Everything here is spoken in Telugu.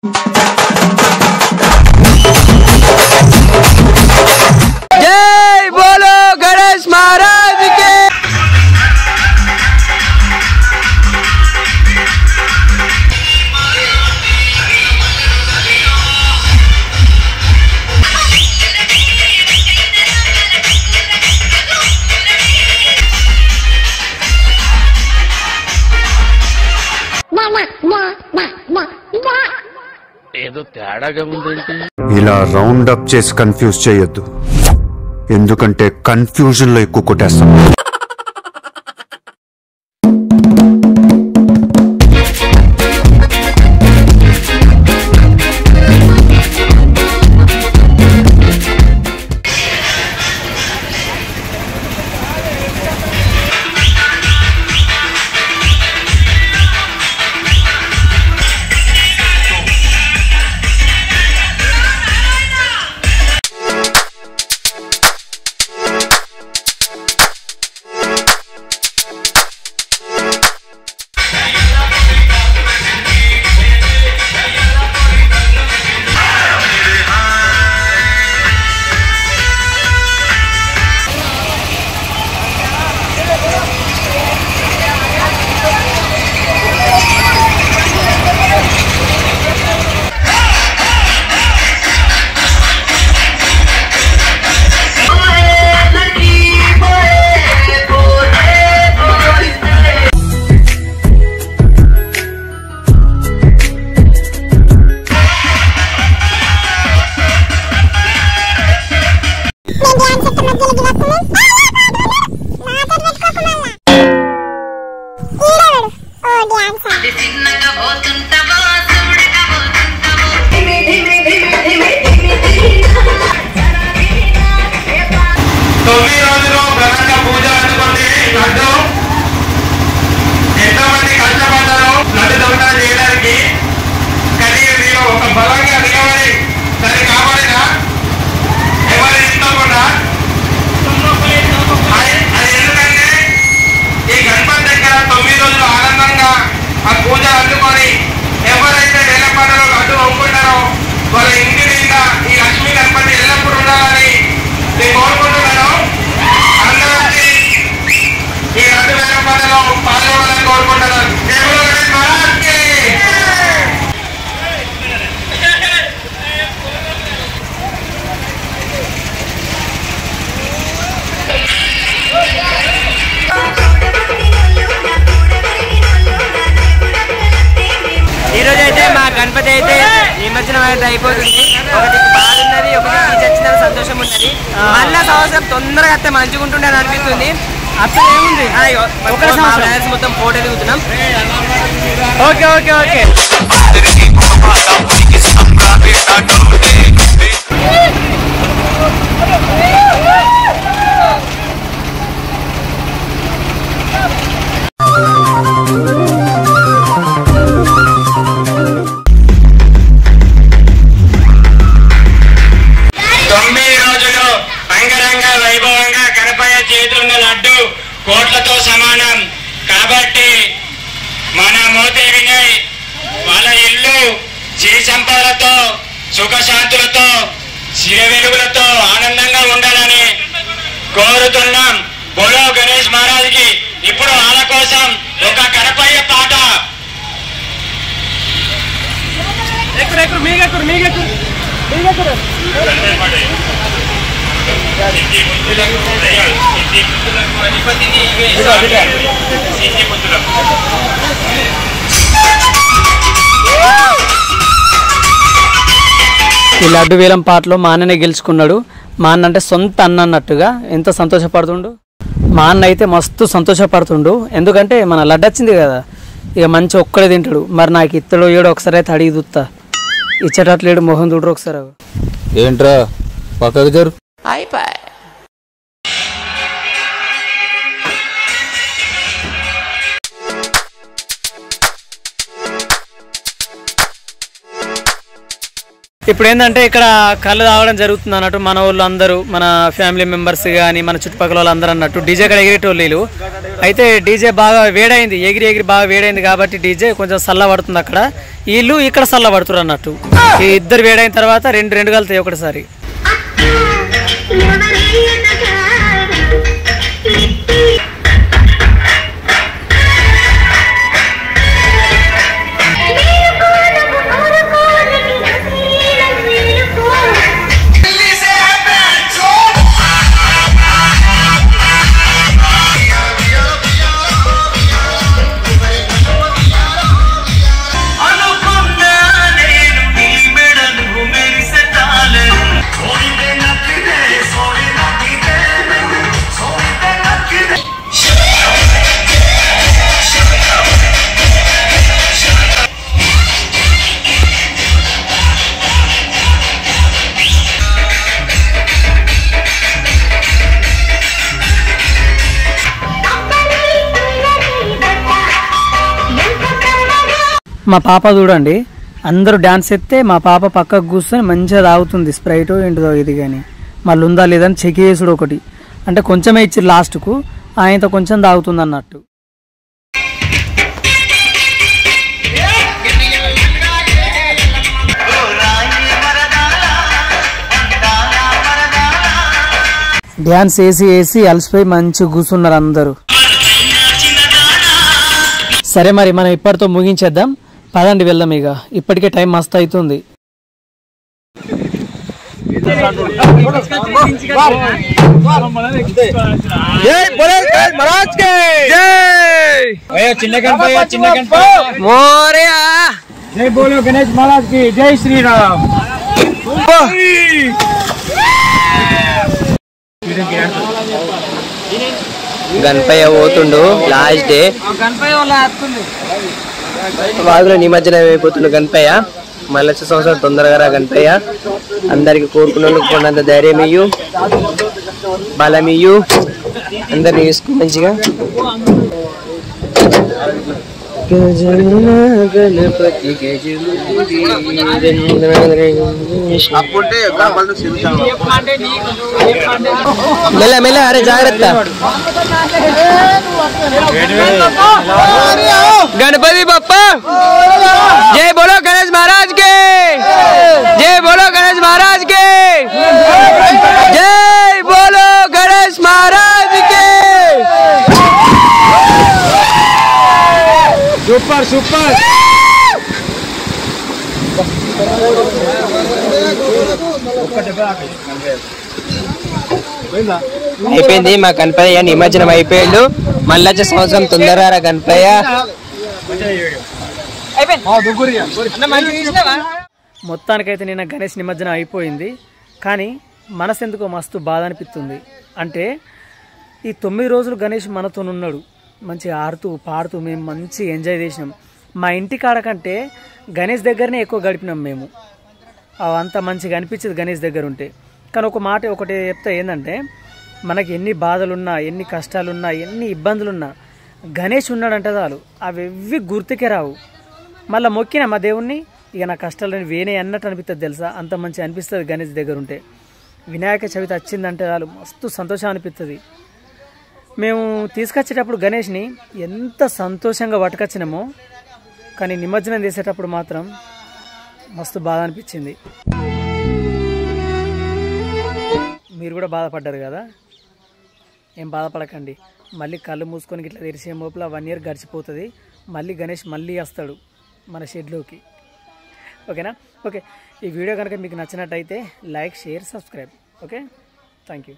जय बोलो गणेश महाराज के। ఏదో తేడాగా ఉందేంటి? ఇలా రౌండ్ అప్ చేసి కన్ఫ్యూజ్ చేయొద్దు, ఎందుకంటే కన్ఫ్యూజన్ లో ఎక్కువ కొట్టేస్తాం. గణపతి అయితే నిమజ్జనం అయితే అయిపోతుంది. ఒకటి బాగున్నది, ఒకటి చచ్చిన సంతోషం ఉన్నది. మళ్ళా సంవత్సరం తొందరగా అత్తే మంచిగా ఉంటుండే అని అనిపిస్తుంది. అప్పుడు ఏముంది మొత్తం ఫోటో దిగుతున్నాం. ఓకే ఓకే ఓకే కోట్లతో సమానం కాబట్టి మన మోదీ వినయ్ వాళ్ళ ఇల్లు సిరి సంపదలతో సుఖశాంతులతో సిరి వెలుగులతో ఆనందంగా ఉండాలని కోరుతున్నాం. బోలో గణేష్ మహారాజ్కి. ఇప్పుడు వాళ్ళ కోసం ఒక గణపయ్య పాట. ఈ లడ్డు వేలం పాటలో మా అన్ననే గెలుచుకున్నాడు. మా అన్న అంటే సొంత అన్న అన్నట్టుగా ఎంత సంతోషపడుతుండు. మా అన్న అయితే మస్తు సంతోషపడుతుండు. ఎందుకంటే మన లడ్డు వచ్చింది కదా, ఇక మంచి ఒక్కడే తింటాడు. మరి నాకు ఇత్తడు ఏడు ఒకసారి అయితే అడిగి చూస్తా. ఇచ్చేటట్లేడు మొహం చూడరు ఒకసారి. ఏంట్రా పక్కకు జరు. అయిపోయి ఇప్పుడు ఏంటంటే ఇక్కడ కళ్ళు తాగడం జరుగుతుంది అన్నట్టు, మన వాళ్ళు అందరూ, మన ఫ్యామిలీ మెంబర్స్ కానీ మన చుట్టుపక్కల వాళ్ళు అందరూ అన్నట్టు. డీజే ఇక్కడ ఎగిరేటోళ్ళు. అయితే డీజే బాగా వేడైంది, ఎగిరి బాగా వేడైంది కాబట్టి డీజే కొంచెం చల్ల పడుతుంది అక్కడ, వీళ్ళు ఇక్కడ చల్ల పడుతున్నారు అన్నట్టు. ఈ ఇద్దరు వేడైన తర్వాత రెండు కలుతాయి ఒకటిసారి. మా పాప చూడండి, అందరూ డాన్స్ ఎత్తే మా పాప పక్కకు కూర్చొని మంచిగా తాగుతుంది స్ప్రైట్ ఏంటిదో ఇది. కానీ మళ్ళీ ఉందా లేదని చెక్ చేసుడు ఒకటి, అంటే కొంచెమే ఇచ్చారు లాస్ట్కు, ఆయనతో కొంచెం తాగుతుంది అన్నట్టు. డ్యాన్స్ వేసి అలసిపోయి మంచిగా కూర్చున్నారు అందరూ. సరే మరి మనం ఇప్పటితో ముగించేద్దాం, పదండి వెళ్దాం. ఇక ఇప్పటికే టైం మస్తు అవుతుంది. జై బోలో గణేష్ మహారాజ్ కి జై శ్రీరామ్. గణపయ్య పోతుండు లాస్ట్ డే, వాగులో నిమజ్జనం అయిపోతుండు గణపయ్య. మళ్ళీ వచ్చే సంవత్సరం తొందరగా రా గణపయ్య. అందరికి కోరుకున్న కొన్నంత ధైర్యం ఇయ్యు, బలం ఇయ్యు, అందరిని వేసుకో మంచిగా. గణపతి మెల్ల మెల్ల, అరే జాగ్రత్త. గణపతి బప్పా జై బోలో గణేష్ మహారాజ్ కే, జై బోలో గణేష్ మహారాజ్ కే, జై బోలో గణేష్ మహారాజ్ కే. Super super. అయిపోయింది మా గణపయ్య నిమజ్జనం అయిపోయాడు. మళ్ళీ వచ్చే సంవత్సరం తొందరగా గణపయ్య. మొత్తానికైతే నిన్న గణేష్ నిమజ్జనం అయిపోయింది, కానీ మనసు ఎందుకో మస్తు బాధ అనిపిస్తుంది. అంటే ఈ 9 రోజులు గణేష్ మనతో ఉన్నాడు, మంచిగా ఆడుతూ పాడుతూ మేము మంచి ఎంజాయ్ చేసినాం. మా ఇంటి కాడ కంటే గణేష్ దగ్గరనే ఎక్కువ గడిపినాం మేము. అంత మంచిగా అనిపించేది గణేష్ దగ్గర ఉంటే. కానీ ఒక మాట ఒకటి చెప్తా, ఏంటంటే మనకి ఎన్ని బాధలున్నా, ఎన్ని కష్టాలున్నా, ఎన్ని ఇబ్బందులున్నా గణేష్ ఉన్నాడంటే చాలు, అవి ఎవ్వి గుర్తుకే రావు. మళ్ళీ మొక్కినా మా దేవుణ్ణి, ఇక నా కష్టాలని వేనే అన్నట్టు అనిపిస్తుంది తెలుసా, అంత మంచిగా అనిపిస్తుంది గణేష్ దగ్గర ఉంటే. వినాయక చవితి వచ్చిందంటే చాలు మస్తు సంతోషం అనిపిస్తుంది. మేము తీసుకొచ్చేటప్పుడు గణేష్ని ఎంత సంతోషంగా పట్టుకొచ్చినామో, కానీ నిమజ్జనం చేసేటప్పుడు మాత్రం మస్తు బాధ అనిపించింది. మీరు కూడా బాధపడ్డారు కదా, ఏం బాధపడకండి. మళ్ళీ కళ్ళు మూసుకొని ఇట్లా తెరిసే లోపల 1 year గడిచిపోతుంది. మళ్ళీ గణేష్ మళ్ళీ వస్తాడు మన షెడ్లోకి. ఓకేనా? ఓకే, ఈ వీడియో కనుక మీకు నచ్చినట్టయితే like, share, subscribe. Okay, thank you.